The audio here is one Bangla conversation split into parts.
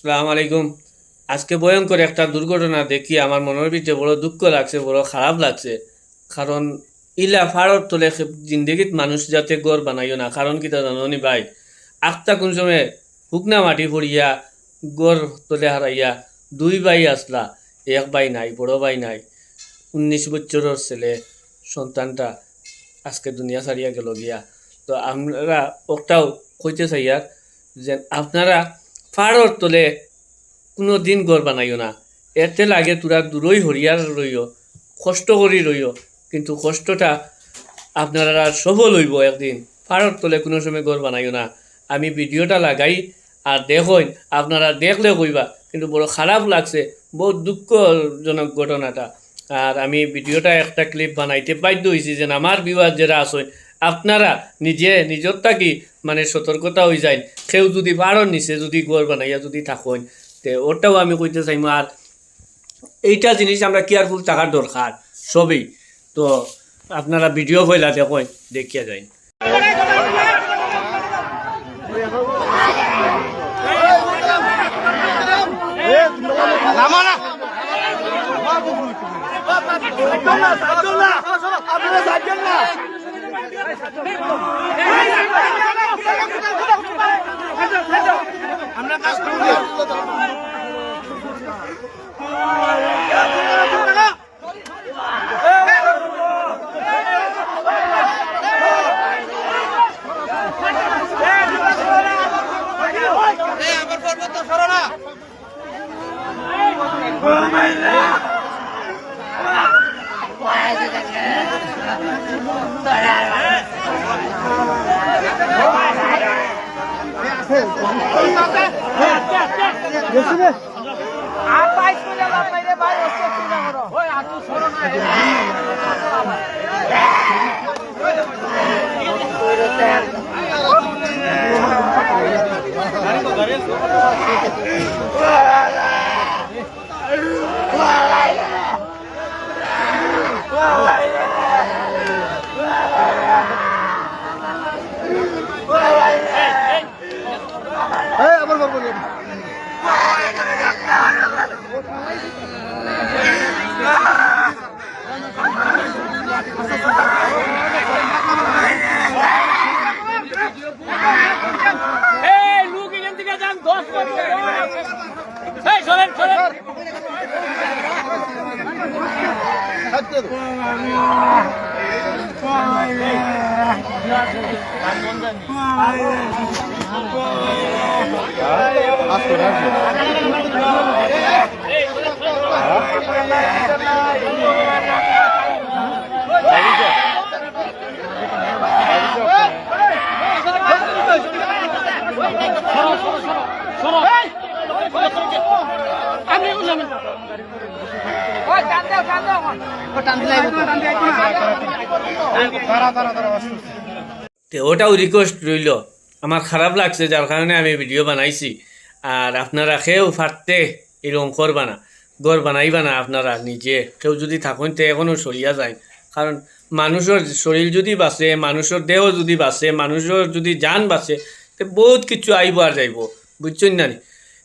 আসসালামু আলাইকুম। আজকে ভয়ঙ্কর একটা দুর্ঘটনা দেখি আমার মনের ভিতরে বড় দুঃখ লাগছে, বড় খারাপ লাগছে। কারণ ইলা ফাড়র তোলে জিন্দগিত মানুষ যাতে গড় বানাইও না। কারণ কি তা জানি ভাই, আখতা কোন সময় হুকনা মাটি পড়িয়া গড় তোলে হারাইয়া দুই ভাই আসলা, এক ভাই নাই, বড় ভাই নাই। 19 বছরের ছেলে সন্তানটা আজকে দুনিয়া ছাড়িয়া গেল গিয়া। তো আমরা ওটাও কইতে চাই আর যে আপনারা ফাড়র তোলে কোনো দিন ঘর বানাইও না। এতে লাগে তোরা দূরই হরিয়ার রইও, কষ্ট করি রইও, কিন্তু কষ্টটা আপনারা সফল হইব একদিন। ফাড়র তোলে কোনো সময় ঘর বানাইও না। আমি ভিডিওটা লাগাই আর দেখুন, আপনারা দেখলে কইবা, কিন্তু বড় খারাপ লাগছে, বহুত দুঃখজনক ঘটনাটা। আর আমি ভিডিওটা একটা ক্লিপ বানাইতে বাধ্য হয়েছি যে আমার বিবাদ যারা আসেন আপনারা নিজের থাকি মানে সতর্কতা হয়ে যায়। কেউ যদি বাড়র নিচে যদি ঘর বানাইয়া যদি থাকেন, তে ওটাও আমি কইতে চাইমু। আর এইটা জিনিস আমরা কেয়ারফুল থাকার দরকার সবই। তো আপনারা ভিডিও পয়লা দেখুন, দেখিয়া যায়। আমরা কাজ করব। আবার পর্বত সরো না। ওটাও রিকোয়েস্ট রইল, আমার খারাপ লাগছে যার কারণে আমি ভিডিও বানাইছি। আর আপনারা কেউ ফাটতে এরকম করবা না, ঘর বানাইবা না। আপনারা নিজে কেউ যদি থাকুন তো এখনও সরিয়া যায়। কারণ মানুষের শরীর যদি বাঁচে, মানুষের দেহ যদি বাঁচে, মানুষের যদি জান বাঁচে, তো বহুত কিছু আইব আর যাইব, বুঝছেন না?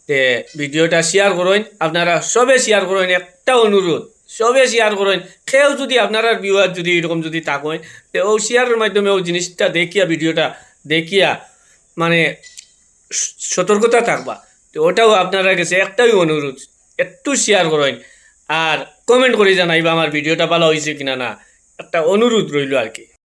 তে ভিডিওটা শেয়ার করেন, আপনারা সবে শেয়ার করেন। একটা অনুরোধ, সবে শেয়ার করেন। কেউ যদি আপনারা ভিউয়ার যদি এরকম যদি থাকেন, তো ও শেয়ারের মাধ্যমে ও জিনিসটা দেখিয়া, ভিডিওটা দেখিয়া মানে সতর্কতা থাকবা। তো ওটাও আপনারা কাছে একটাই অনুরোধ, একটু শেয়ার করেন আর কমেন্ট করে জানাইবা আমার ভিডিওটা ভালো হয়েছে কিনা না। একটা অনুরোধ রইল আর কি।